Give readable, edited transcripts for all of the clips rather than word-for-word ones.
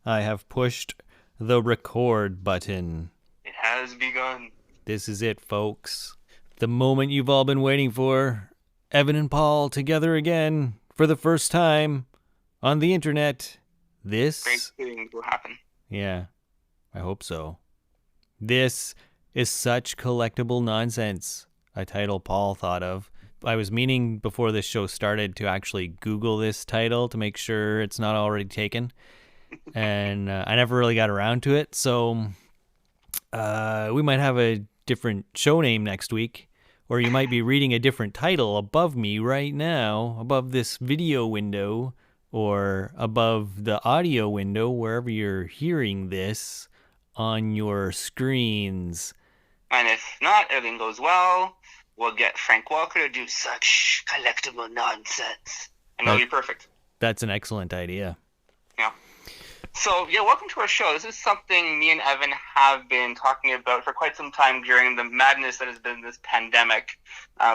I have pushed the record button. It has begun. This is it, folks. The moment you've all been waiting for. Evan and Paul together again for the first time on the internet. Great This, things will happen. yeah, I hope so. This is Such Collectible Nonsense, a title Paul thought of. I was meaning before this show started to actually Google this title to make sure it's not already taken. And I never really got around to it. So we might have a different show name next week. Or you might be reading a different title above me right now, above this video window, or above the audio window, wherever you're hearing this on your screens. And if not, everything goes well, we'll get Frank Walker to do Such Collectible Nonsense. And it'll be perfect. That's an excellent idea. Yeah. So, welcome to our show. This is something me and Evan have been talking about for quite some time during the madness that has been this pandemic.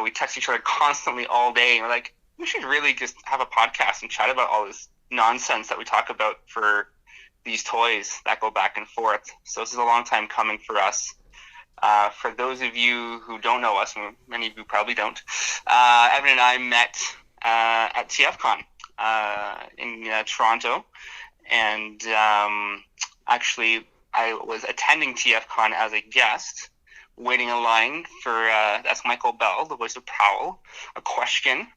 We text each other constantly all day, and we're like, we should really just have a podcast and chat about all this nonsense that we talk about for these toys that go back and forth. So this is a long time coming for us. For those of you who don't know us, and many of you probably don't, Evan and I met at TFCon in Toronto. And actually, I was attending TFCon as a guest, waiting in line for, that's Michael Bell, the voice of Prowl, a question.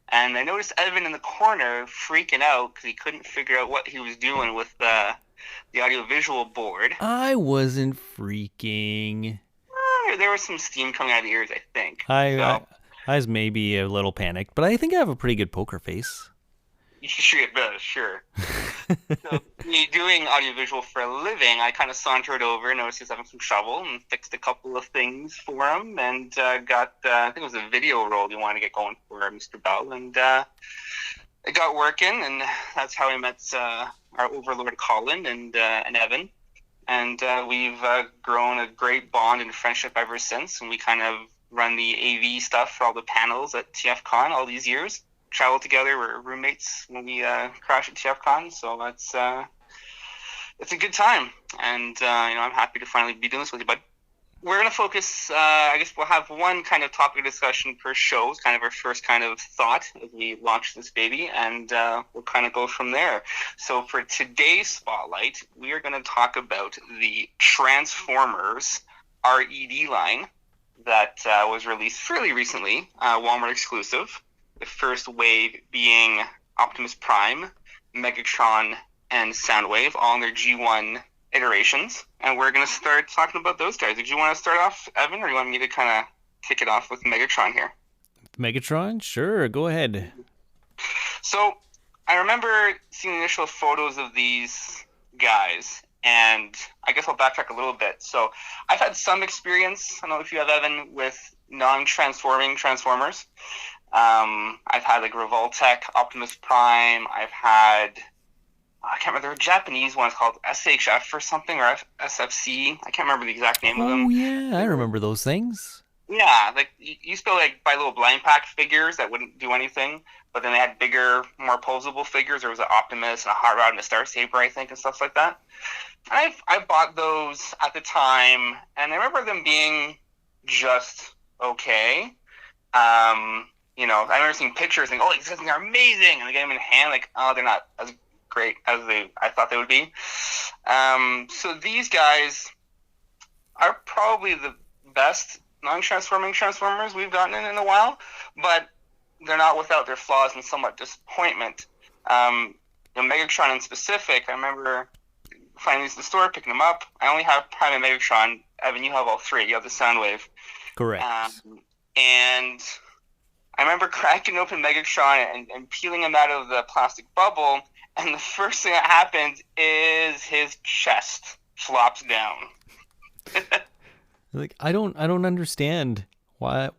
And I noticed Evan in the corner freaking out because he couldn't figure out what he was doing with the audiovisual board. I wasn't freaking. There was some steam coming out of the ears, I think. I was maybe a little panicked, but I think I have a pretty good poker face. Sure. So, me doing audiovisual for a living, I kind of sauntered over, noticed he was having some trouble, and fixed a couple of things for him, and got, I think it was a video roll he wanted to get going for Mr. Bell, and it got working, and that's how I met our overlord Colin and Evan, and we've grown a great bond and friendship ever since, and we kind of run the AV stuff for all the panels at TFCon all these years. Travel together. We're roommates when we crash at TFCon, so it's a good time, and I'm happy to finally be doing this with you, bud. We're going to focus, I guess we'll have one kind of topic of discussion per show. It's kind of our first kind of thought as we launch this baby, and we'll kind of go from there. So for today's spotlight, we are going to talk about the Transformers RED line that was released fairly recently, Walmart exclusive. The first wave being Optimus Prime, Megatron, and Soundwave, all in their G1 iterations. And we're going to start talking about those guys. Did you want to start off, Evan, or do you want me to kind of kick it off with Megatron here? Megatron? Sure, go ahead. So, I remember seeing initial photos of these guys, and I guess I'll backtrack a little bit. So, I've had some experience, I don't know if you have, Evan, with non-transforming Transformers. I've had like Revoltech, Optimus Prime. I've had, I can't remember, there were Japanese ones called SHF or something, or SFC. I can't remember the exact name of them. Oh, yeah, I remember those things. Yeah, like you used to like buy little blind pack figures that wouldn't do anything, but then they had bigger, more posable figures. There was an Optimus and a Hot Rod and a Star Saber, I think, and stuff like that. And I bought those at the time, and I remember them being just okay. I remember seeing pictures and, these guys are amazing, and they get them in hand, like, they're not as great as I thought they would be. So these guys are probably the best non-transforming Transformers we've gotten in a while, but they're not without their flaws and somewhat disappointment. Megatron in specific, I remember finding these in the store, picking them up. I only have Prime and Megatron. Evan, you have all three. You have the Soundwave. Correct. And I remember cracking open Megatron and peeling him out of the plastic bubble, and the first thing that happens is his chest flops down. Like, I don't understand why.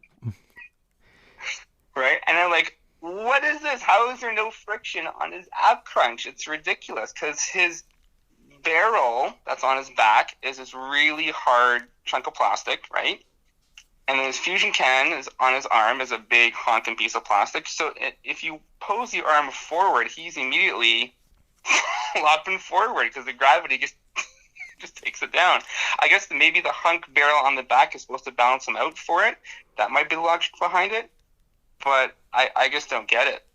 Right? And I'm like, what is this? How is there no friction on his ab crunch? It's ridiculous, because his barrel that's on his back is this really hard chunk of plastic, right? And then his fusion cannon is on his arm is a big honking piece of plastic. So if you pose the arm forward, he's immediately flopping forward because the gravity just takes it down. I guess maybe the hunk barrel on the back is supposed to balance him out for it. That might be the logic behind it, but I just don't get it.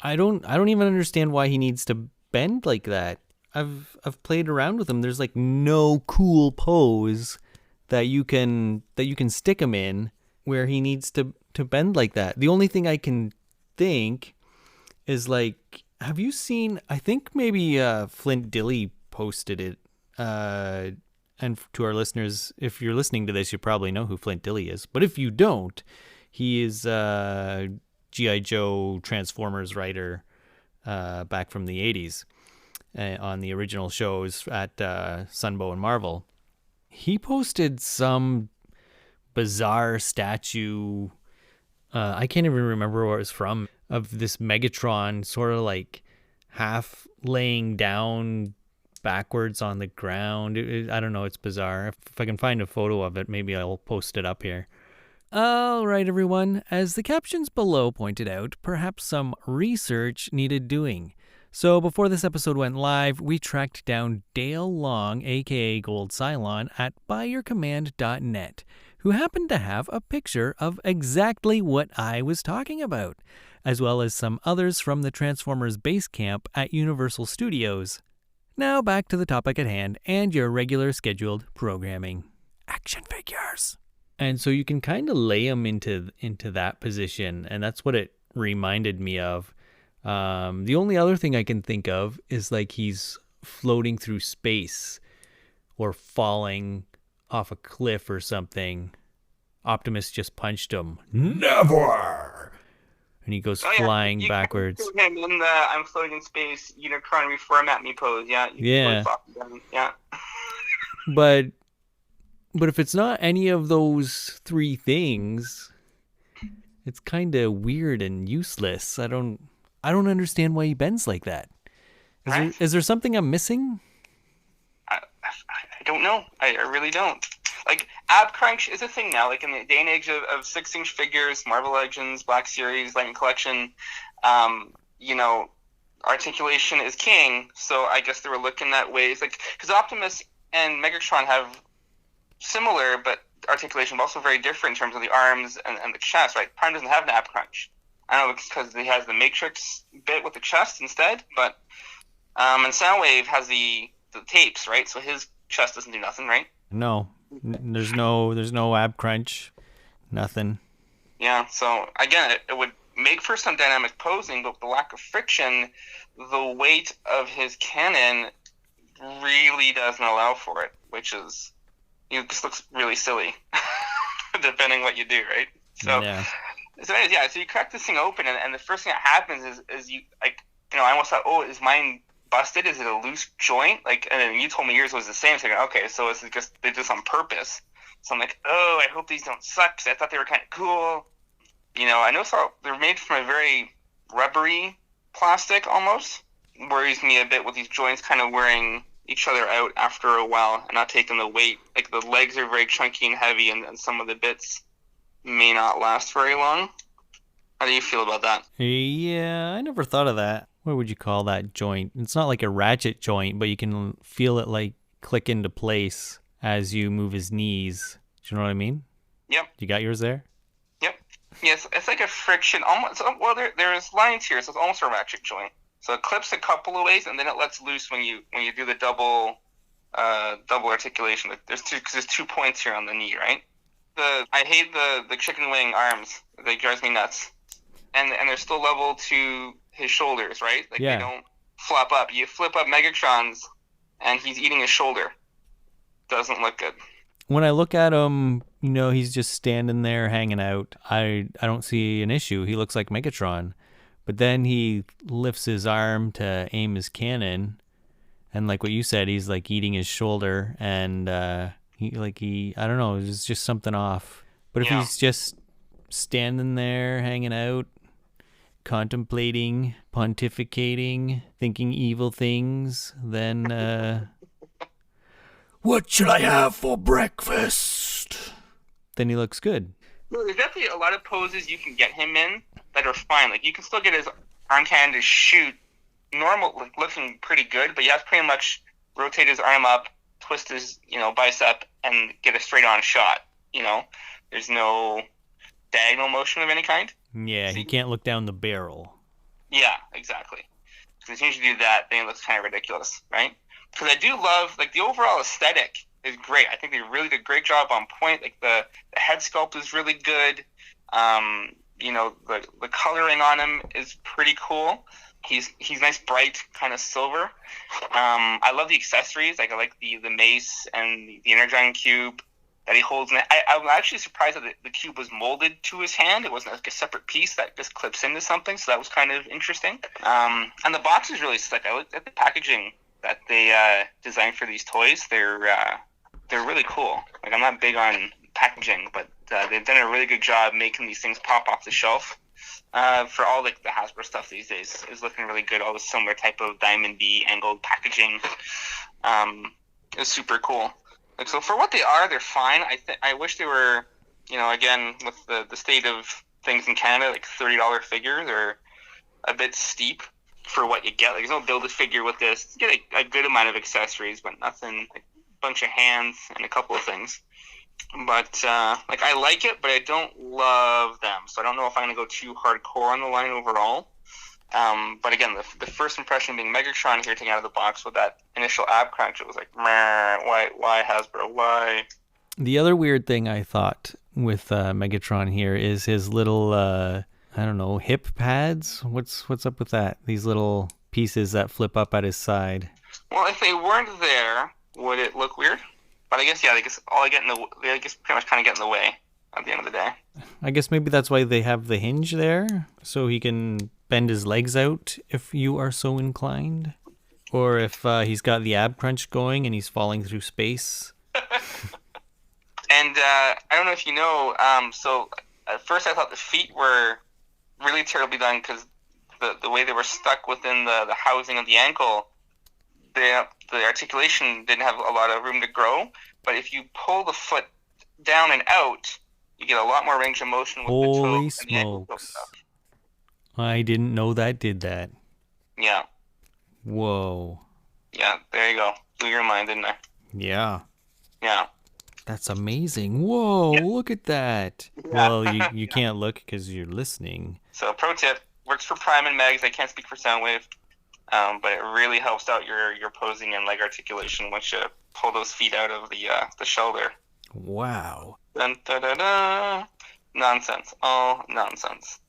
I don't even understand why he needs to bend like that. I've played around with him. There's like no cool pose that you can stick him in where he needs to bend like that. The only thing I can think is like, have you seen, I think maybe Flint Dilly posted it, and to our listeners, if you're listening to this, you probably know who Flint Dilly is, but if you don't, he is G.I. Joe Transformers writer back from the 80s on the original shows at Sunbow and Marvel. He posted some bizarre statue, I can't even remember where it was from, of this Megatron sort of like half laying down backwards on the ground. I don't know, it's bizarre. If I can find a photo of it, maybe I'll post it up here. All right, everyone. As the captions below pointed out, perhaps some research needed doing. So before this episode went live, we tracked down Dale Long, aka Gold Cylon, at buyyourcommand.net, who happened to have a picture of exactly what I was talking about, as well as some others from the Transformers base camp at Universal Studios. Now back to the topic at hand and your regular scheduled programming. Action figures. And so you can kind of lay them into that position, and that's what it reminded me of. The only other thing I can think of is like he's floating through space or falling off a cliff or something. Optimus just punched him. Never! And he goes flying backwards. Him in the I'm floating in space, Unicron reformat me pose. Yeah. Yeah. But if it's not any of those three things, it's kind of weird and useless. I don't understand why he bends like that. Is there something I'm missing? I don't know. I really don't. Like, ab crunch is a thing now. Like, in the day and age of 6-inch figures, Marvel Legends, Black Series, Lightning Collection, articulation is king. So I guess they were looking at ways, like, because Optimus and Megatron have similar, but articulation, but also very different in terms of the arms and the chest, right? Prime doesn't have an ab crunch. I don't know if it's because he has the Matrix bit with the chest instead, but and Soundwave has the tapes, right? So his chest doesn't do nothing, right? No, there's no ab crunch, nothing. Yeah, so again, it would make for some dynamic posing, but with the lack of friction, the weight of his cannon really doesn't allow for it, which is, it just looks really silly, depending what you do, right? So, yeah. So you crack this thing open, and the first thing that happens is you, like, I almost thought, oh, is mine busted? Is it a loose joint? Like, and then you told me yours was the same. So I'm like, okay, so this is just, they did this on purpose. So I'm like, oh, I hope these don't suck, because I thought they were kind of cool. I noticed how they're made from a very rubbery plastic almost. Worries me a bit with these joints kind of wearing each other out after a while and not taking the weight. Like, the legs are very chunky and heavy, and some of the bits may not last very long. How do you feel about that? Yeah, I never thought of that. What would you call that joint? It's not like a ratchet joint, but you can feel it like click into place as you move his knees. Do you know what I mean? Yep. You got yours there? Yep. Yes, it's like a friction. Almost. Well, there's lines here, so it's almost a ratchet joint. So it clips a couple of ways, and then it lets loose when you do the double articulation. There's two points here on the knee, right? I hate the chicken wing arms. They drives me nuts. And they're still level to his shoulders, right? Like, yeah. They don't flop up. You flip up Megatron's, and he's eating his shoulder. Doesn't look good. When I look at him, he's just standing there hanging out. I don't see an issue. He looks like Megatron. But then he lifts his arm to aim his cannon, and like what you said, he's like eating his shoulder, and he I don't know, there's just something off. But if he's just standing there hanging out, contemplating, pontificating, thinking evil things, then what should I have for breakfast? Then he looks good. No, there's definitely a lot of poses you can get him in that are fine. Like, you can still get his arm cannon to shoot normal, like, looking pretty good, but you have to pretty much rotate his arm up, twist his, bicep, and get a straight on shot. There's no diagonal motion of any kind. Yeah, he can't look down the barrel. Yeah, exactly. Because as soon as you do that, then it looks kind of ridiculous, right? Because I do love, like, the overall aesthetic is great. I think they really did a great job on point. Like, the head sculpt is really good. The coloring on him is pretty cool. He's nice, bright, kind of silver. I love the accessories. Like, I like the mace and the Energon cube that he holds. And I'm actually surprised that the cube was molded to his hand. It wasn't like a separate piece that just clips into something. So that was kind of interesting. And the box is really slick. I looked at the packaging that they designed for these toys. They're really cool. Like, I'm not big on packaging, but they've done a really good job making these things pop off the shelf. For all, like, the Hasbro stuff these days is looking really good. All the similar type of diamond-y angled packaging is super cool. Like, so for what they are, they're fine. I wish they were, again, with the state of things in Canada, like $30 figures are a bit steep for what you get. Like, there's no Build-A-Figure with this. You get a good amount of accessories, but nothing, like a bunch of hands and a couple of things. But, I like it, but I don't love them. So I don't know if I'm going to go too hardcore on the line overall. But again, the first impression being Megatron here taken out of the box with that initial ab crunch, it was like, why Hasbro, why? The other weird thing I thought with Megatron here is his little, I don't know, hip pads. What's up with that? These little pieces that flip up at his side. Well, if they weren't there, would it look weird? But I guess, yeah, they pretty much kind of get in the way at the end of the day. I guess maybe that's why they have the hinge there, so he can bend his legs out if you are so inclined. Or if he's got the ab crunch going and he's falling through space. And I don't know if you know, so at first I thought the feet were really terribly done because the way they were stuck within the housing of the ankle, the articulation didn't have a lot of room to grow. But if you pull the foot down and out, you get a lot more range of motion with the toe Holy and the ankle smokes. stuff. I didn't know that did that. Yeah. Whoa. Yeah, there you go. Blew your mind, didn't I? Yeah. Yeah. That's amazing. Whoa, Yeah. Look at that. Yeah. Well, you can't look because you're listening. So, pro tip, works for Prime and Megs. I can't speak for Soundwave. But it really helps out your posing and leg articulation once you pull those feet out of the shoulder. Wow. Dun, da, da, da. Nonsense. All nonsense.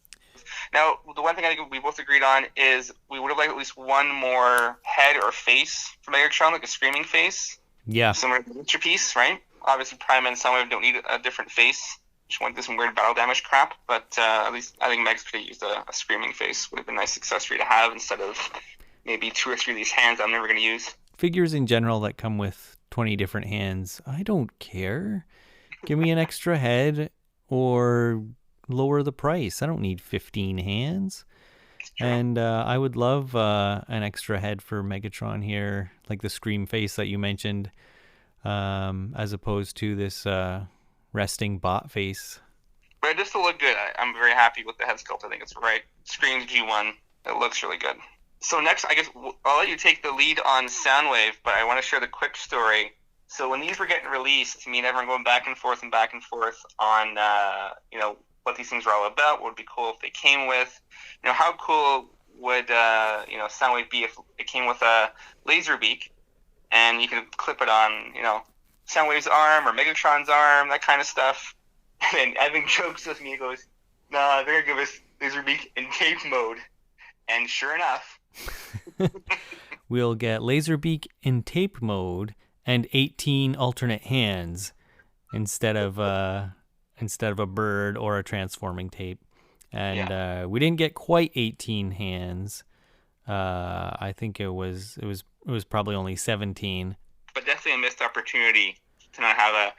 Now, the one thing I think we both agreed on is we would have liked at least one more head or face for Megatron, like a screaming face. Yeah. Similar to the Witcher piece, right? Obviously, Prime and Soundwave don't need a different face. Just went through some weird battle damage crap. But at least I think Megs could have used a screaming face. Would have been a nice accessory to have instead of maybe 2 or 3 of these hands I'm never going to use. Figures in general that come with 20 different hands, I don't care. Give me an extra head or lower the price. I don't need 15 hands. And I would love an extra head for Megatron here, like the Scream face that you mentioned, as opposed to this resting bot face. But just to look good, I'm very happy with the head sculpt. I think it's right. Scream's G1. It looks really good. So next, I guess I'll let you take the lead on Soundwave, but I want to share the quick story. So when these were getting released, me and everyone going back and forth on, what these things were all about, what would be cool if they came with. How cool would, Soundwave be if it came with a laser beak and you could clip it on, Soundwave's arm or Megatron's arm, that kind of stuff. And then Evan jokes with me and goes, "Nah, they're going to give us laser beak in tape mode." And sure enough, we'll get Laserbeak in tape mode and 18 alternate hands instead of a bird or a transforming tape. And we didn't get quite 18 hands. I think it was probably only 17. But definitely a missed opportunity to not have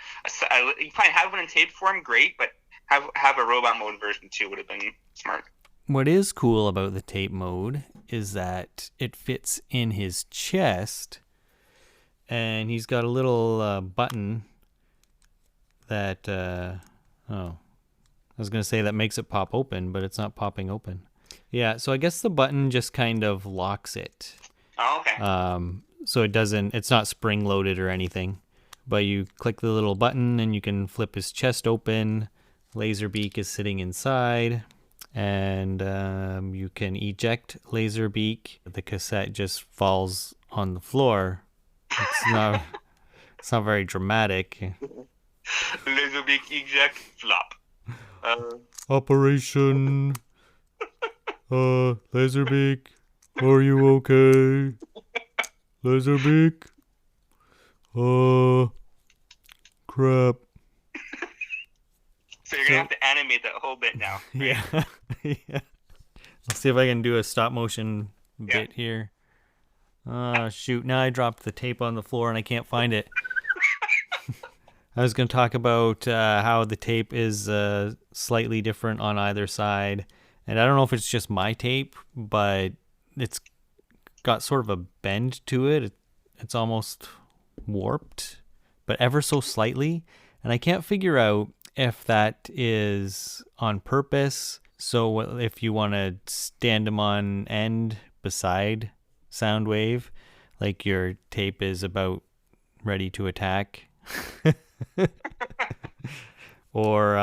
you probably have one in tape form, great, but have a robot mode version too would have been smart. What is cool about the tape mode is that it fits in his chest, and he's got a little button that, I was going to say that makes it pop open, but it's not popping open. Yeah, so I guess the button just kind of locks it. Oh, okay. So it's not spring loaded or anything. But you click the little button and you can flip his chest open. Laserbeak is sitting inside. And you can eject Laserbeak. The cassette just falls on the floor. It's not very dramatic. Laserbeak eject flop. Operation Laserbeak, are you okay? Laserbeak? Crap. So you're gonna have to animate that whole bit now. Right? Yeah. Yeah. Let's see if I can do a stop motion bit here. Shoot, now I dropped the tape on the floor and I can't find it. I was going to talk about how the tape is slightly different on either side. And I don't know if it's just my tape, but it's got sort of a bend to it. It's almost warped, but ever so slightly. And I can't figure out if that is on purpose. So if you want to stand them on end beside Soundwave, like your tape is about ready to attack, or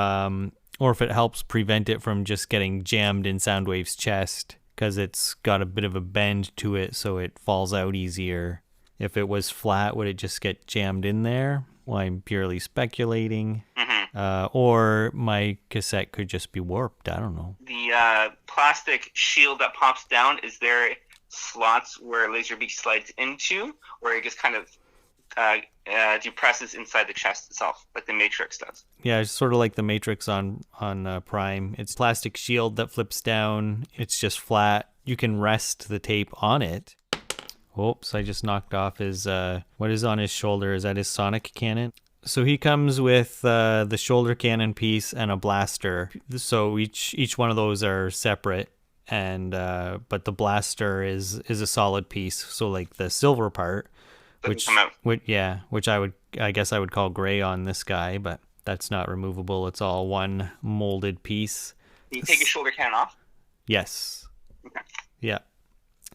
if it helps prevent it from just getting jammed in Soundwave's chest because it's got a bit of a bend to it, so it falls out easier. If it was flat, would it just get jammed in there? Well, I'm purely speculating. Or my cassette could just be warped. I don't know. The plastic shield that pops down, is there slots where Laserbeak slides into, or it just kind of depresses inside the chest itself, like the Matrix does? Yeah, it's sort of like the Matrix on Prime. It's plastic shield that flips down. It's just flat. You can rest the tape on it. Oops, I just knocked off his... what is on his shoulder? Is that his sonic cannon? So he comes with the shoulder cannon piece and a blaster. So each one of those are separate, and but the blaster is a solid piece. So like the silver part, which I guess I would call gray on this guy, but that's not removable. It's all one molded piece. Can you take his shoulder cannon off? Yes. Okay. Yeah.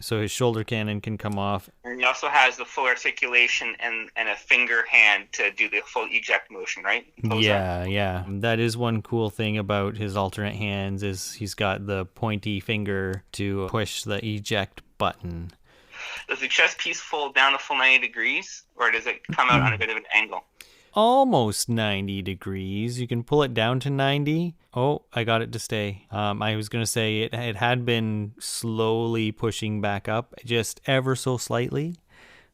So his shoulder cannon can come off. And he also has the full articulation and a finger hand to do the full eject motion, right? Yeah. That is one cool thing about his alternate hands is he's got the pointy finger to push the eject button. Does the chest piece fold down a full 90 degrees, or does it come out on a bit of an angle? Almost 90 degrees. You can pull it down to 90. Oh, I got it to stay. I was going to say it had been slowly pushing back up, just ever so slightly.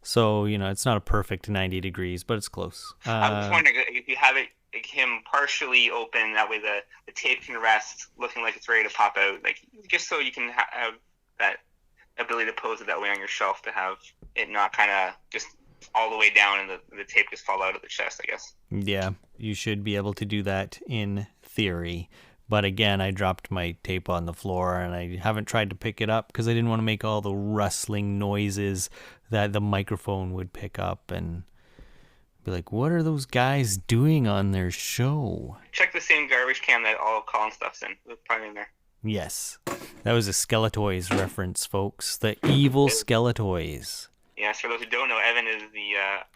So, it's not a perfect 90 degrees, but it's close. I was wondering if you have him partially open, that way the tape can rest, looking like it's ready to pop out, like just so you can have that ability to pose it that way on your shelf, to have it not kind of just all the way down and the tape just fall out of the chest, I guess. Yeah, you should be able to do that in theory. But again, I dropped my tape on the floor and I haven't tried to pick it up because I didn't want to make all the rustling noises that the microphone would pick up and be like, what are those guys doing on their show? Check the same garbage can that all Colin stuff's in. It's probably in there. Yes. That was a Skeletoys reference, folks. The evil Skeletoys. Yes, for those who don't know, Evan is the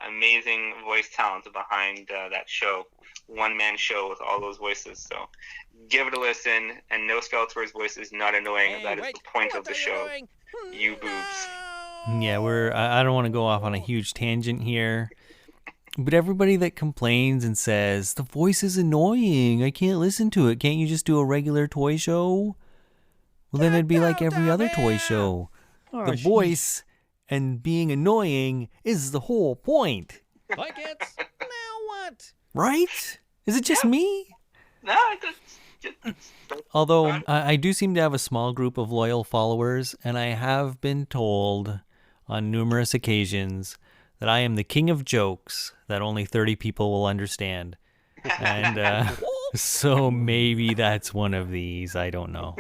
amazing voice talent behind that show. One-man show with all those voices. So give it a listen. And no Skeletor's voice is not annoying. That is the point of the show. You boobs. Yeah, I don't want to go off on a huge tangent here. But everybody that complains and says, the voice is annoying, I can't listen to it. Can't you just do a regular toy show? Well, then it'd be like every other toy show. The voice and being annoying is the whole point. Like it? Now what? Right? Is it just me? No, it's Although I do seem to have a small group of loyal followers, and I have been told on numerous occasions that I am the king of jokes that only 30 people will understand. And so maybe that's one of these. I don't know.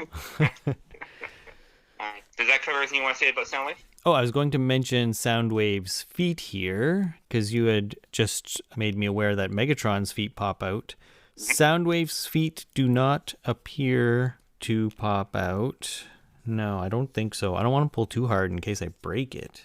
Does that cover everything you want to say about Soundwave? Oh, I was going to mention Soundwave's feet here, because you had just made me aware that Megatron's feet pop out. Soundwave's feet do not appear to pop out. No, I don't think so. I don't want to pull too hard in case I break it.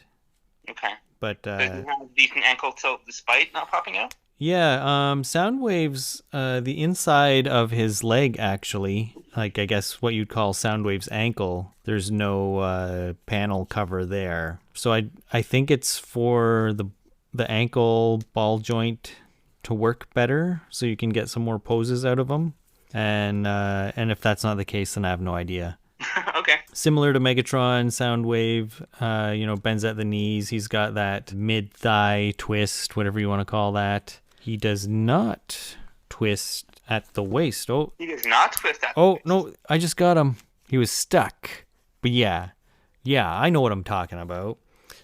Okay. But Does he have decent ankle tilt despite not popping out? yeah, Soundwave's the inside of his leg actually, like I guess what you'd call Soundwave's ankle. There's no panel cover there, so I think it's for the ankle ball joint to work better, so you can get some more poses out of them. And if that's not the case, then I have no idea. Okay. Similar to Megatron, Soundwave, bends at the knees. He's got that mid-thigh twist, whatever you want to call that. He does not twist at the waist. Oh, He does not twist that. oh no, I just got him. He was stuck. But yeah, I know what I'm talking about.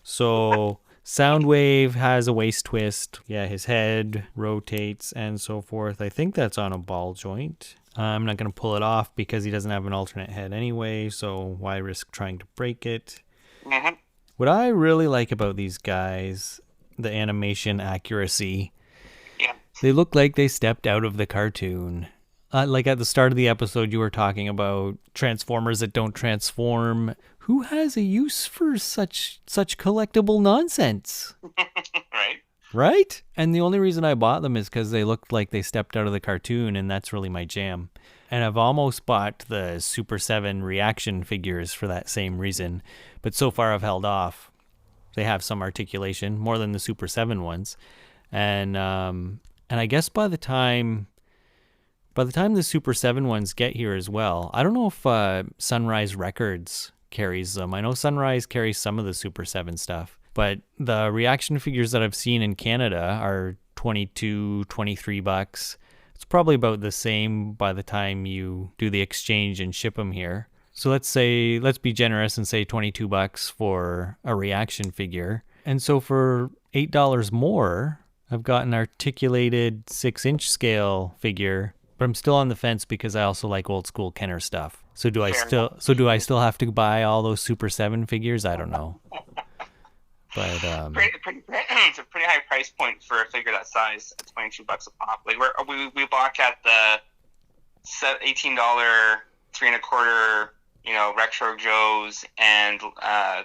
So Soundwave has a waist twist. Yeah, his head rotates and so forth. I think that's on a ball joint. I'm not going to pull it off because he doesn't have an alternate head anyway, so why risk trying to break it? Mm-hmm. What I really like about these guys, the animation accuracy, Yeah. they look like they stepped out of the cartoon. Like at the start of the episode, you were talking about Transformers that don't transform. Who has a use for such collectible nonsense? Right. Right? And the only reason I bought them is because they looked like they stepped out of the cartoon, and that's really my jam. And I've almost bought the Super 7 reaction figures for that same reason, but so far I've held off. They have some articulation, more than the Super 7 ones. And I guess by the time the Super 7 ones get here as well, I don't know if Sunrise Records carries them. I know Sunrise carries some of the Super 7 stuff. But the reaction figures that I've seen in Canada are $22, $23. It's probably about the same by the time you do the exchange and ship them here. So let's be generous and say $22 for a reaction figure. And so for $8 more, I've got an articulated 6-inch scale figure, but I'm still on the fence because I also like old school Kenner stuff. So do I still have to buy all those Super 7 figures? I don't know. But it's a pretty high price point for a figure that size at $22 a pop. Like we bought at the $18 3.25, Retro Joes and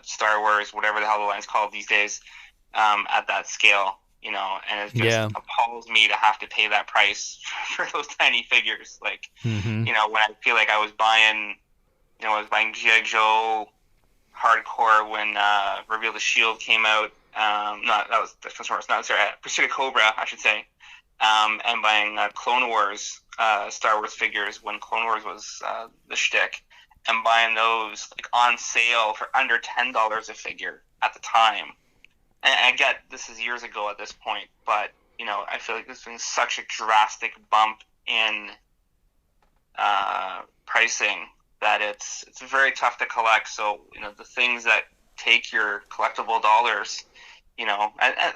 Star Wars, whatever the hell the line's called these days, at that scale. And it just appalls me to have to pay that price for those tiny figures. Like, when I feel like I was buying G.I. Joe hardcore when Reveal the Shield came out. Pursuit of Cobra, I should say. And buying Clone Wars, Star Wars figures when Clone Wars was the shtick, and buying those like on sale for under $10 a figure at the time. And I get this is years ago at this point, but I feel like there's been such a drastic bump in pricing that it's very tough to collect. So the things that take your collectible dollars, and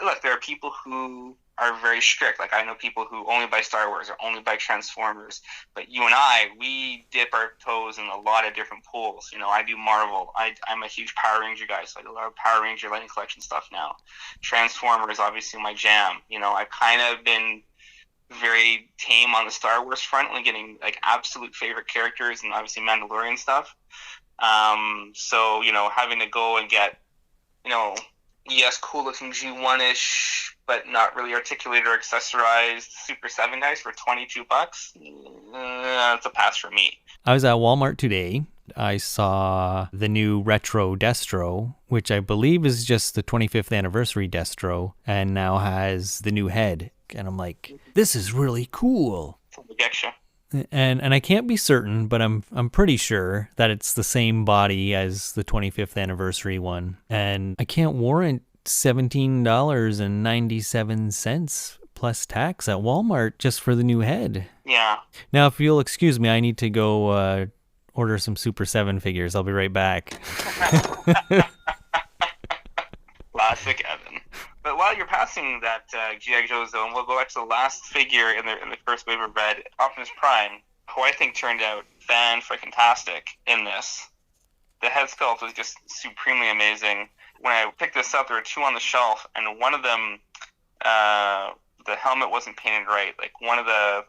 look, there are people who are very strict. Like I know people who only buy Star Wars or only buy Transformers, but you and I, we dip our toes in a lot of different pools. I do Marvel. I'm a huge Power Ranger guy, so I do a lot of Power Ranger Lightning Collection stuff now. Transformers, obviously my jam. I've kind of been very tame on the Star Wars front, only getting like absolute favorite characters and obviously Mandalorian stuff. So having to go and get yes, cool looking G1-ish, but not really articulated or accessorized Super 7 guys for $22. It's a pass for me. I was at Walmart today. I saw the new retro Destro, which I believe is just the 25th anniversary Destro, and now has the new head. And I'm like, this is really cool. And I can't be certain, but I'm pretty sure that it's the same body as the 25th anniversary one. And I can't warrant $17.97 plus tax at Walmart just for the new head. Yeah. Now, if you'll excuse me, I need to go order some Super 7 figures. I'll be right back. Classic Evan. But while you're passing that G.I. Joe zone, we'll go back to the last figure in the first wave of red, Optimus Prime, who I think turned out fan-freaking-tastic in this. The head sculpt was just supremely amazing. When I picked this up, there were two on the shelf, and one of them, the helmet wasn't painted right. Like one of the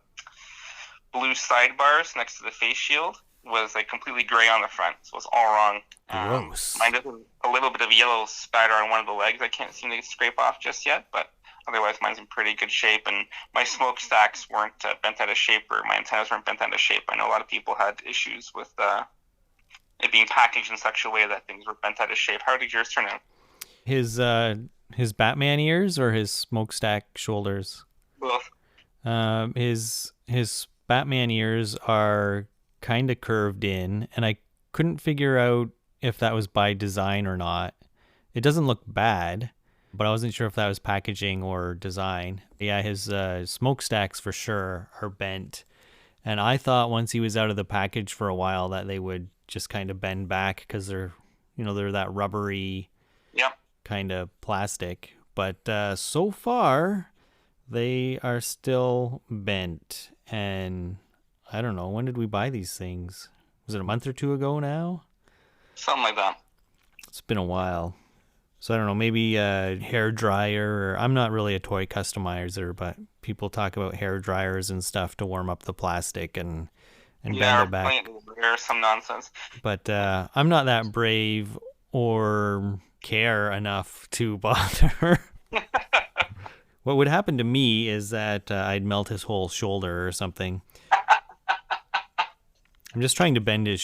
blue sidebars next to the face shield was like completely gray on the front, so it's all wrong. Gross. Mine does a little bit of yellow spatter on one of the legs. I can't seem to scrape off just yet, but otherwise mine's in pretty good shape. And my smokestacks weren't bent out of shape, or my antennas weren't bent out of shape. I know a lot of people had issues with it being packaged in such a way that things were bent out of shape. How did yours turn out? His Batman ears or his smokestack shoulders? Both. His Batman ears are kind of curved in, and I couldn't figure out if that was by design or not. It doesn't look bad, but I wasn't sure if that was packaging or design. Yeah, his smokestacks for sure are bent, and I thought once he was out of the package for a while that they would just kind of bend back because they're that rubbery kind of plastic. But so far, they are still bent. And I don't know, when did we buy these things? Was it a month or two ago now? Something like that. It's been a while. So I don't know, maybe a hair dryer. Or I'm not really a toy customizer, but people talk about hair dryers and stuff to warm up the plastic and bend it back. Or some nonsense. But I'm not that brave or care enough to bother. What would happen to me is that I'd melt his whole shoulder or something. I'm just trying to bend his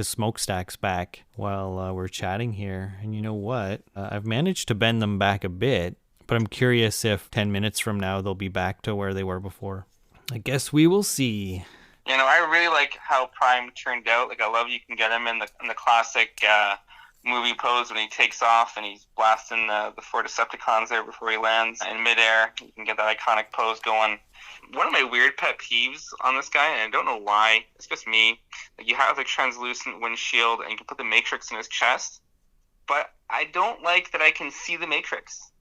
smokestacks back while we're chatting here. And you know what? I've managed to bend them back a bit, but I'm curious if 10 minutes from now they'll be back to where they were before. I guess we will see. You know, I really like how Prime turned out. Like, I love you can get him in the classic movie pose when he takes off and he's blasting the four Decepticons there before he lands in midair. You can get that iconic pose going. One of my weird pet peeves on this guy, and I don't know why, it's just me, like, you have the translucent windshield and you can put the Matrix in his chest, but I don't like that I can see the Matrix.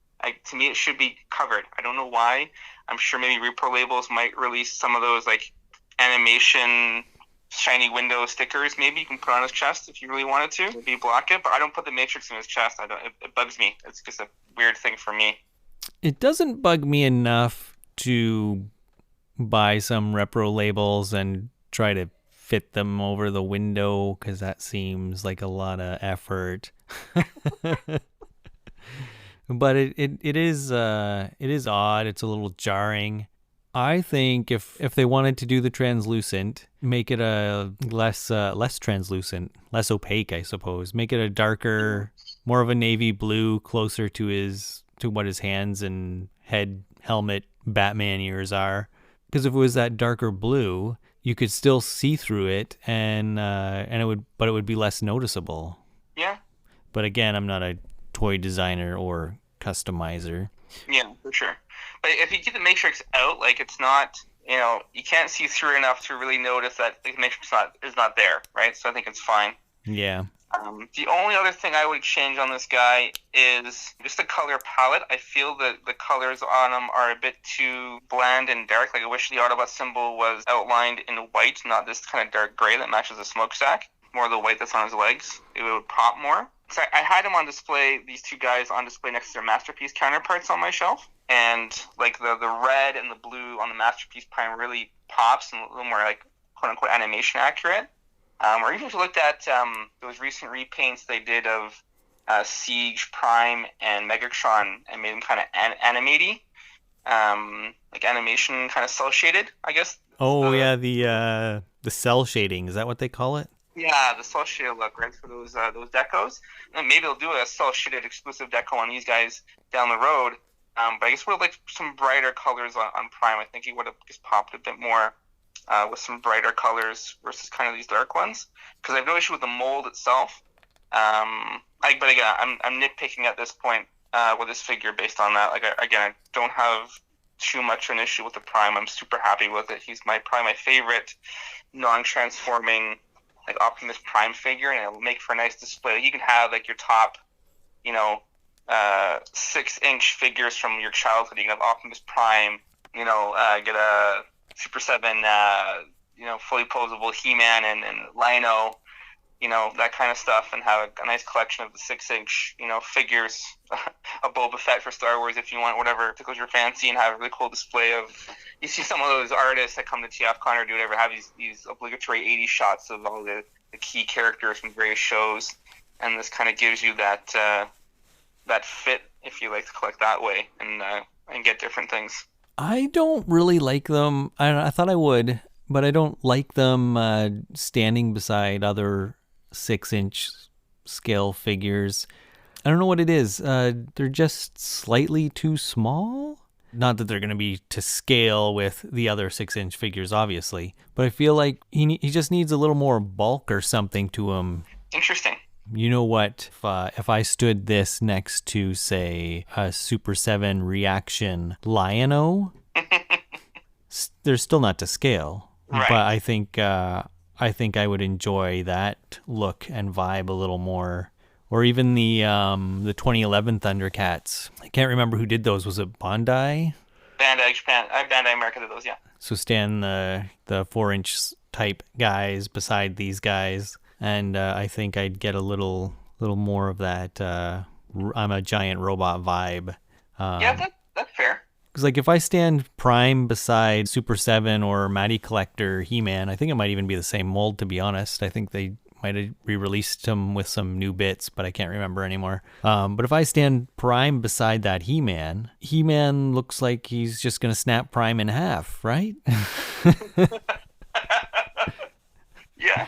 To me, it should be covered. I don't know why. I'm sure maybe repro labels might release some of those like animation shiny window stickers. Maybe you can put on his chest if you really wanted to. Maybe block it, but I don't put the Matrix in his chest. It bugs me. It's just a weird thing for me. It doesn't bug me enough to buy some repro labels and try to fit them over the window, because that seems like a lot of effort. But it is odd. It's a little jarring. I think if they wanted to do the translucent, make it a less translucent, less opaque, I suppose. Make it a darker, more of a navy blue, closer to what his hands and head, helmet, Batman ears are. Because if it was that darker blue, you could still see through it, and it would be less noticeable. Yeah. But again, I'm not a toy designer or customizer. Yeah, for sure. But if you keep the Matrix out, like, it's not, you can't see through enough to really notice that the Matrix is not there, right? So I think it's fine. Yeah. The only other thing I would change on this guy is just the color palette. I feel that the colors on him are a bit too bland and dark. Like, I wish the Autobot symbol was outlined in white, not this kind of dark gray that matches the smokestack. More the white that's on his legs. It would pop more. So I had him on display, these two guys on display next to their Masterpiece counterparts on my shelf. And like the red and the blue on the Masterpiece Prime really pops and a little more like quote unquote animation accurate. Or even if you looked at those recent repaints they did of Siege, Prime, and Megatron and made them kind of animaty, like animation kind of cel shaded, I guess. Oh yeah, the cel shading, is that what they call it? Yeah, the cel shaded look, right, for those decos. And maybe they'll do a cel shaded exclusive deco on these guys down the road. But I guess we'd like some brighter colors on Prime. I think he would have just popped a bit more with some brighter colors versus kind of these dark ones. Because I have no issue with the mold itself. But again, I'm nitpicking at this point with this figure based on that. Like, I don't have too much of an issue with the Prime. I'm super happy with it. He's probably my favorite non-transforming like Optimus Prime figure, and it'll make for a nice display. You can have like your top, 6-inch figures from your childhood. You can have Optimus Prime, get a Super 7, fully posable He-Man and Lino, that kind of stuff, and have a nice collection of the 6-inch, figures, a Boba Fett for Star Wars if you want, whatever tickles your fancy, and have a really cool display of. You see some of those artists that come to TFCon or do whatever have these obligatory 80 shots of all the key characters from various shows, and this kind of gives you that fit if you like to collect that way and get different things. I don't really like them. I thought I would, but I don't like them standing beside other 6-inch scale figures. I don't know what it is. They're just slightly too small. Not that they're going to be to scale with the other 6-inch figures, obviously, but I feel like he just needs a little more bulk or something to him. Interesting. You know what? If I stood this next to, say, a Super 7 Reaction Lion-O, they're still not to scale. Right. But I think I would enjoy that look and vibe a little more. Or even the 2011 Thundercats. I can't remember who did those. Was it Bandai? Bandai Japan. Bandai America did those, yeah. So stand the 4-inch type guys beside these guys, and I think I'd get a little more of that I'm a giant robot vibe. Yeah, that's fair. Because like if I stand Prime beside Super 7 or Matty Collector He-Man, I think it might even be the same mold, to be honest. I think they might have re-released him with some new bits, but I can't remember anymore. But if I stand Prime beside that He-Man looks like he's just going to snap Prime in half, right? Yeah.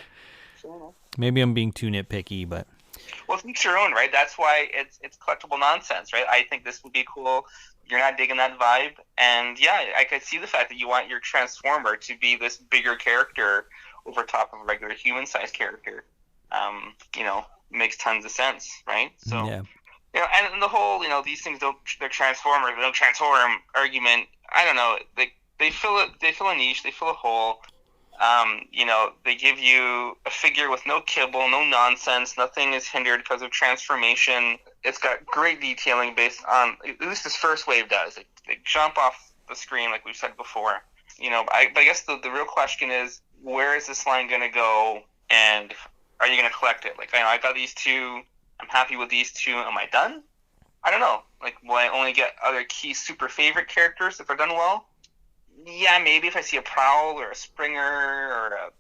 Maybe I'm being too nitpicky, but... Well, it's each your own, right? That's why it's collectible nonsense, right? I think this would be cool. You're not digging that vibe. And yeah, I could see the fact that you want your Transformer to be this bigger character over top of a regular human-sized character. Makes tons of sense, right? So, yeah. And the whole, these things they're Transformers, they don't transform argument. I don't know. They fill a niche, they fill a hole. They give you a figure with no kibble, no nonsense, nothing is hindered because of transformation. It's got great detailing based on, at least this first wave does. They jump off the screen like we've said before. But I guess the real question is, where is this line going to go, and are you going to collect it? Like, I got these two, I'm happy with these two, am I done? I don't know. Like, will I only get other key super favorite characters if they're done well? Yeah, maybe if I see a Prowl or a Springer or a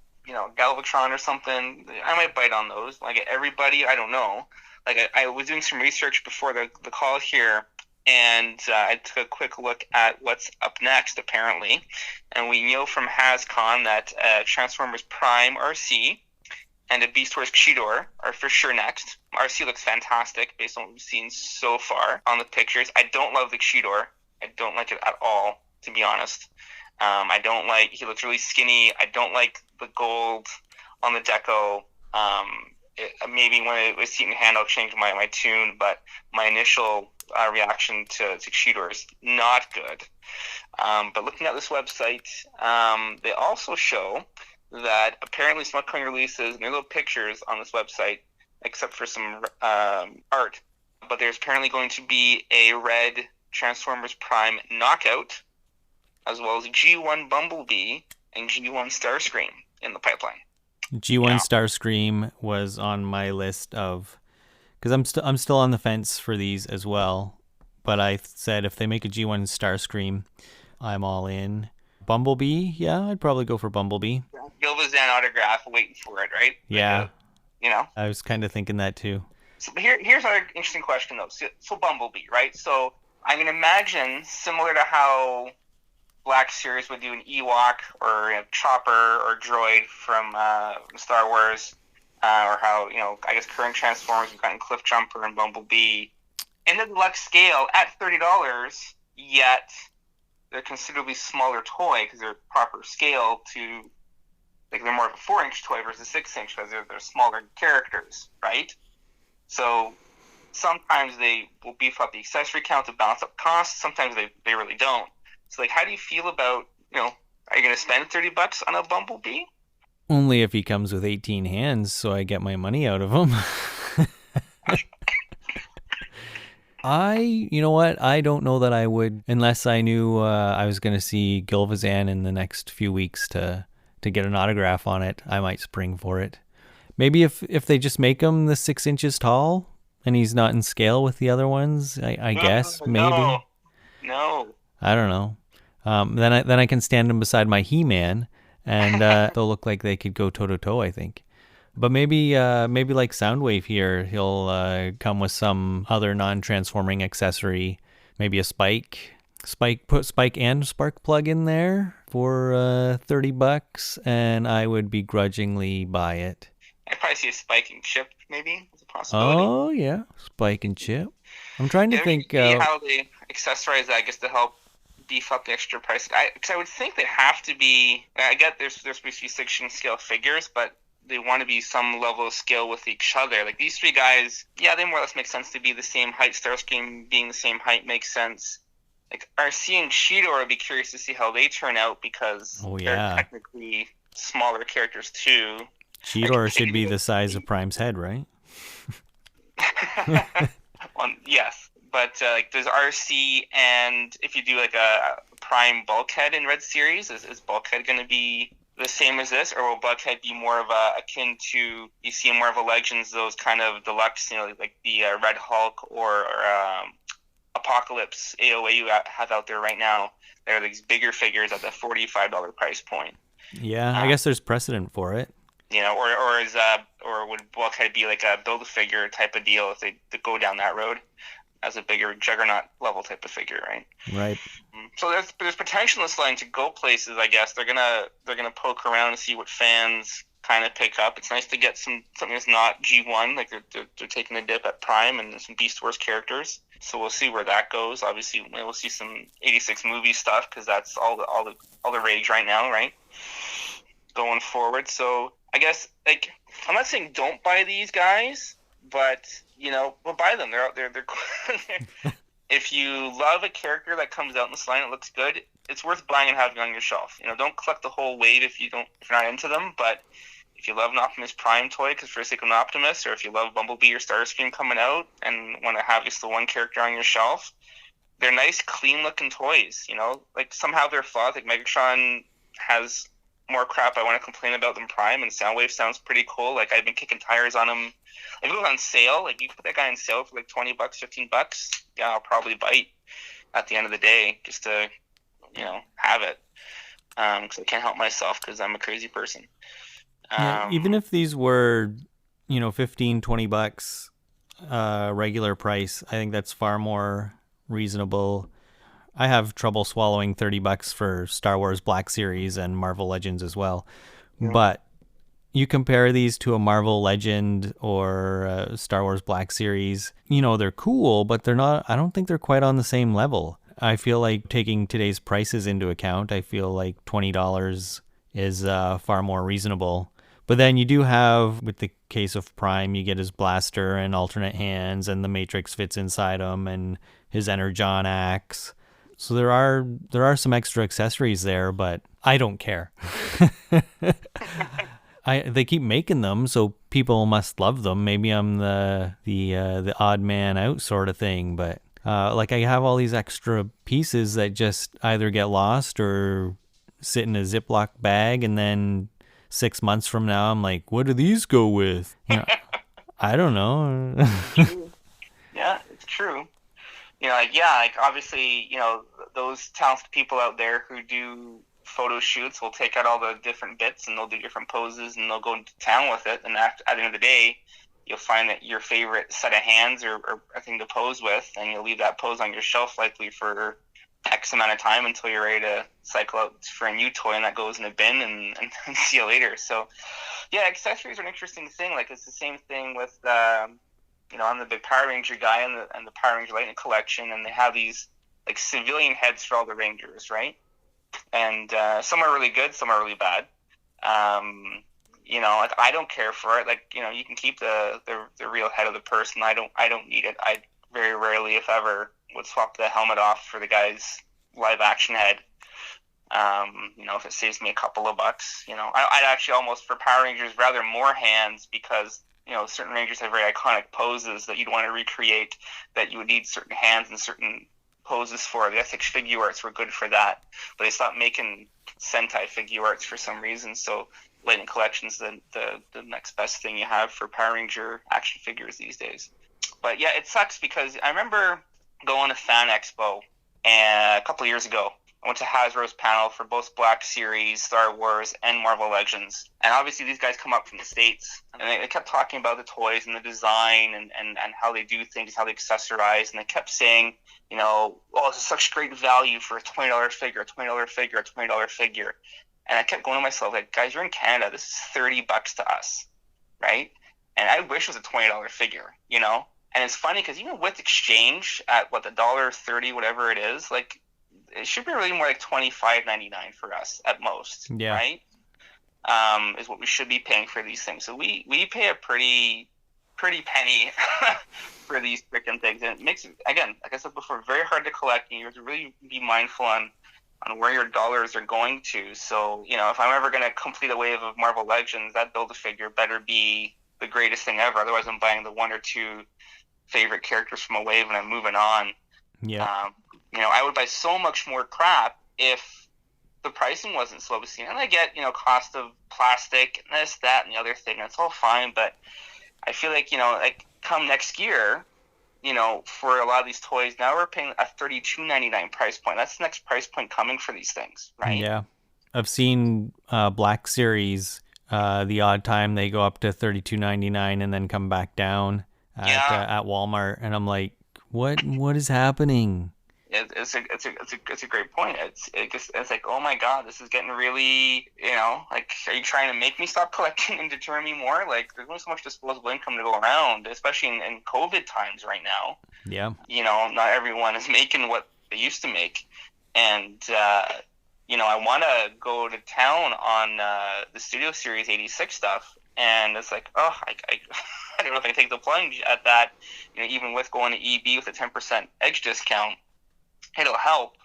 Galvatron or something, I might bite on those. Like everybody, I don't know. Like I was doing some research before the call here, and I took a quick look at what's up next, apparently. And we know from HasCon that Transformers Prime RC and a Beast Wars Cheetor are for sure next. RC looks fantastic based on what we've seen so far on the pictures. I don't love the Cheetor. I don't like it at all, to be honest. He looks really skinny. I don't like the gold on the deco. Maybe when it was seat in hand, I'll change my tune, but my initial reaction to Cheetor is not good. But looking at this website, they also show that apparently some upcoming releases, and there are no pictures on this website, except for some art, but there's apparently going to be a red Transformers Prime Knockout, as well as G1 Bumblebee and G1 Starscream in the pipeline. G1 Starscream was on my list of, because I'm still on the fence for these as well, but I said if they make a G1 Starscream, I'm all in. Bumblebee, yeah, I'd probably go for Bumblebee. Gilvazan autograph, waiting for it, right? Yeah. I was kind of thinking that too. So here's another interesting question, though. So Bumblebee, right? So I can imagine, similar to how Black Series would do an Ewok or a Chopper or Droid from Star Wars, or how, I guess current Transformers, we've gotten Cliff Jumper and Bumblebee. In the deluxe scale at $30, yet they're considerably smaller toy because they're proper scale to, like, they're more of a 4-inch toy versus 6-inch because they're smaller characters, right? So sometimes they will beef up the accessory count to balance up costs. Sometimes they really don't. So, like, how do you feel about, are you going to spend $30 on a Bumblebee? Only if he comes with 18 hands, so I get my money out of him. You know what? I don't know that I would, unless I knew I was going to see Gilvazan in the next few weeks to get an autograph on it. I might spring for it. Maybe if they just make him the 6 inches tall and he's not in scale with the other ones, I guess maybe. No. I don't know. Then I can stand him beside my He-Man, and they'll look like they could go toe to toe, I think. But maybe like Soundwave here, he'll come with some other non-transforming accessory, maybe a spike. Put spike and spark plug in there for $30, and I would begrudgingly buy it. I'd probably see a spike and chip, maybe, as a possibility. Oh yeah, spike and chip. I'm trying to think. See how they accessorize that, I guess, to help beef up the extra price. Because I would think they have to be. I get there's supposed to be 6-inch scale figures, but they want to be some level of scale with each other. Like these three guys, yeah, they more or less make sense to be the same height. Starscream being the same height makes sense. Like RC and Cheetor, I'd be curious to see how they turn out because they're technically smaller characters too. Cheetor should be the size of Prime's head, right? Well, yes, but like there's RC, and if you do like a Prime Bulkhead in Red Series, is Bulkhead going to be the same as this, or will Bulkhead be more of akin to, you see more of a Legends, those kind of deluxe, like the Red Hulk or Apocalypse AOA you have out there right now? There are these bigger figures at the $45 price point. Yeah, I guess there's precedent for it. Or would Bulkhead be like a Build-A-Figure type of deal if they go down that road as a bigger Juggernaut level type of figure, right? Right. So there's potential in this line to go places. I guess they're gonna poke around and see what fans kind of pick up. It's nice to get something that's not G1, like they're taking a dip at Prime and some Beast Wars characters. So we'll see where that goes. Obviously, we'll see some 86 movie stuff because that's all the rage right now, right? Going forward, so I guess like I'm not saying don't buy these guys, but we'll buy them. They're out there. They're if you love a character that comes out in this line, it looks good. It's worth buying and having on your shelf. Don't collect the whole wave if you're not into them. But if you love an Optimus Prime toy because for the sake of an Optimus, or if you love Bumblebee or Starscream coming out and want to have just the one character on your shelf, they're nice, clean looking toys. Like somehow they're flawed. Like Megatron has more crap I want to complain about than Prime, and Soundwave sounds pretty cool. Like I've been kicking tires on him. If it was on sale, like you put that guy on sale for like $20, $15, yeah, I'll probably bite at the end of the day just to, have it. Because I can't help myself because I'm a crazy person. Yeah, even if these were, $15, $20 regular price, I think that's far more reasonable. I have trouble swallowing $30 for Star Wars Black Series and Marvel Legends as well. Yeah. But you compare these to a Marvel Legend or a Star Wars Black Series, they're cool, but they're not, I don't think they're quite on the same level. I feel like taking today's prices into account, I feel like $20 is far more reasonable. But then you do have, with the case of Prime, you get his blaster and alternate hands, and the Matrix fits inside him, and his Energon axe. So there are some extra accessories there, but I don't care. They keep making them, so people must love them. Maybe I'm the odd man out sort of thing, but like I have all these extra pieces that just either get lost or sit in a Ziploc bag, and then 6 months from now I'm like, what do these go with? I don't know. Yeah, it's true. Obviously, those talented people out there who do photo shoots will take out all the different bits and they'll do different poses and they'll go into town with it. And at the end of the day, you'll find that your favorite set of hands or a thing to pose with, and you'll leave that pose on your shelf likely for X amount of time until you're ready to cycle out for a new toy, and that goes in a bin and see you later. So, yeah, accessories are an interesting thing. Like it's the same thing with I'm the big Power Ranger guy and the Power Ranger Lightning collection, and they have these like civilian heads for all the Rangers, right? And some are really good, some are really bad. Like I don't care for it. Like you can keep the real head of the person. I don't need it. I very rarely, if ever, would swap the helmet off for the guy's live action head. If it saves me a couple of bucks, I'd actually almost for Power Rangers rather more hands because. Certain Rangers have very iconic poses that you'd want to recreate, that you would need certain hands and certain poses for. The SX figure arts were good for that, but they stopped making Sentai figure arts for some reason. So Lightning Collection's the next best thing you have for Power Ranger action figures these days. But yeah, it sucks because I remember going to Fan Expo a couple of years ago. I went to Hasbro's panel for both Black Series, Star Wars, and Marvel Legends. And obviously these guys come up from the States. And they kept talking about the toys and the design and how they do things, how they accessorize. And they kept saying, you know, oh, this is such great value for a $20 figure, a $20 figure, a $20 figure. And I kept going to myself, like, guys, you're in Canada. This is $30 to us, right? And I wish it was a $20 figure, you know? And it's funny because even with exchange at, what, the $1.30, whatever it is, like, it should be really more like $25.99 for us at most, right? Is what we should be paying for these things. So we pay a pretty penny for these freaking things, and it makes it, again, like I said before, very hard to collect. And you have to really be mindful on where your dollars are going to. So, you know, if I'm ever going to complete a wave of Marvel Legends, that Build-A-Figure better be the greatest thing ever. Otherwise, I'm buying the one or two favorite characters from a wave and I'm moving on. Yeah. You know, I would buy so much more crap if the pricing wasn't so obscene. And I get, you know, cost of plastic and this, that, and the other thing. It's all fine, but I feel like, you know, like come next year, you know, for a lot of these toys, now we're paying a $32.99 price point. That's the next price point coming for these things, right? Yeah. I've seen Black Series, the odd time they go up to $32.99 and then come back down at Walmart, and I'm like, what is happening? It's a great point. It's like, oh my God, this is getting really, you know, like, are you trying to make me stop collecting and deter me more? Like, there's only so much disposable income to go around, especially in COVID times right now. Yeah. You know, not everyone is making what they used to make, and you know, I want to go to town on the Studio Series 86 stuff, and it's like, oh, I I don't know if I can take the plunge at that. You know, even with going to EB with a 10% edge discount, it'll help,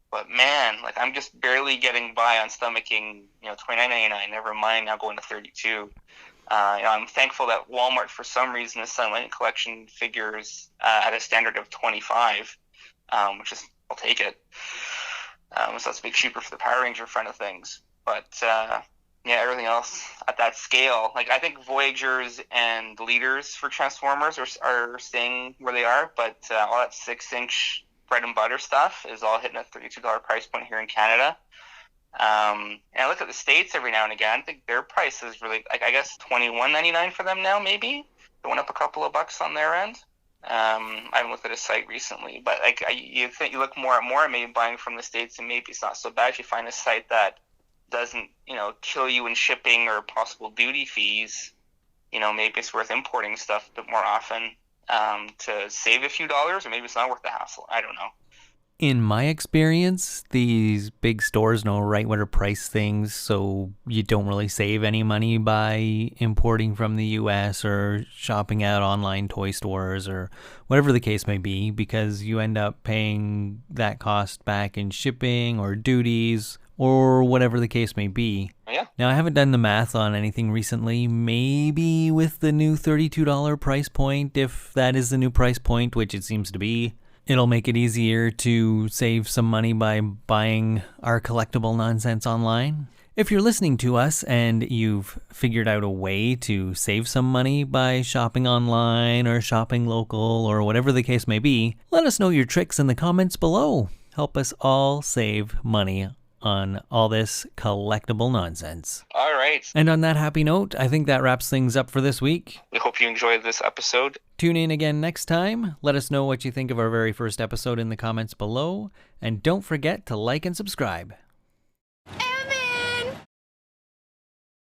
but man, like, I'm just barely getting by on stomaching, you know, $29.99. Never mind now going to $32. You know, I'm thankful that Walmart, for some reason, is selling Lightning Collection figures at a standard of $25, which is, I'll take it. So that's a bit cheaper for the Power Ranger front of things. But yeah, everything else at that scale, like, I think Voyagers and Leaders for Transformers are staying where they are, but all that 6-inch bread and butter stuff is all hitting a $32 price point here in Canada. And I look at the States every now and again. I think their price is really, like, I guess $21.99 for them now, maybe. They went up a couple of bucks on their end. I haven't looked at a site recently, but like, you look more and more, maybe buying from the States, and maybe it's not so bad if you find a site that doesn't, you know, kill you in shipping or possible duty fees. You know, maybe it's worth importing stuff a bit more often to save a few dollars, or maybe it's not worth the hassle. I don't know. In my experience, these big stores know right where to price things, so you don't really save any money by importing from the US or shopping at online toy stores or whatever the case may be, because you end up paying that cost back in shipping or duties or whatever the case may be. Yeah. Now, I haven't done the math on anything recently. Maybe with the new $32 price point, if that is the new price point, which it seems to be, it'll make it easier to save some money by buying our collectible nonsense online. If you're listening to us and you've figured out a way to save some money by shopping online or shopping local or whatever the case may be, let us know your tricks in the comments below. Help us all save money on all this collectible nonsense. All right. And on that happy note, I think that wraps things up for this week. We hope you enjoyed this episode. Tune in again next time. Let us know what you think of our very first episode in the comments below. And don't forget to like and subscribe.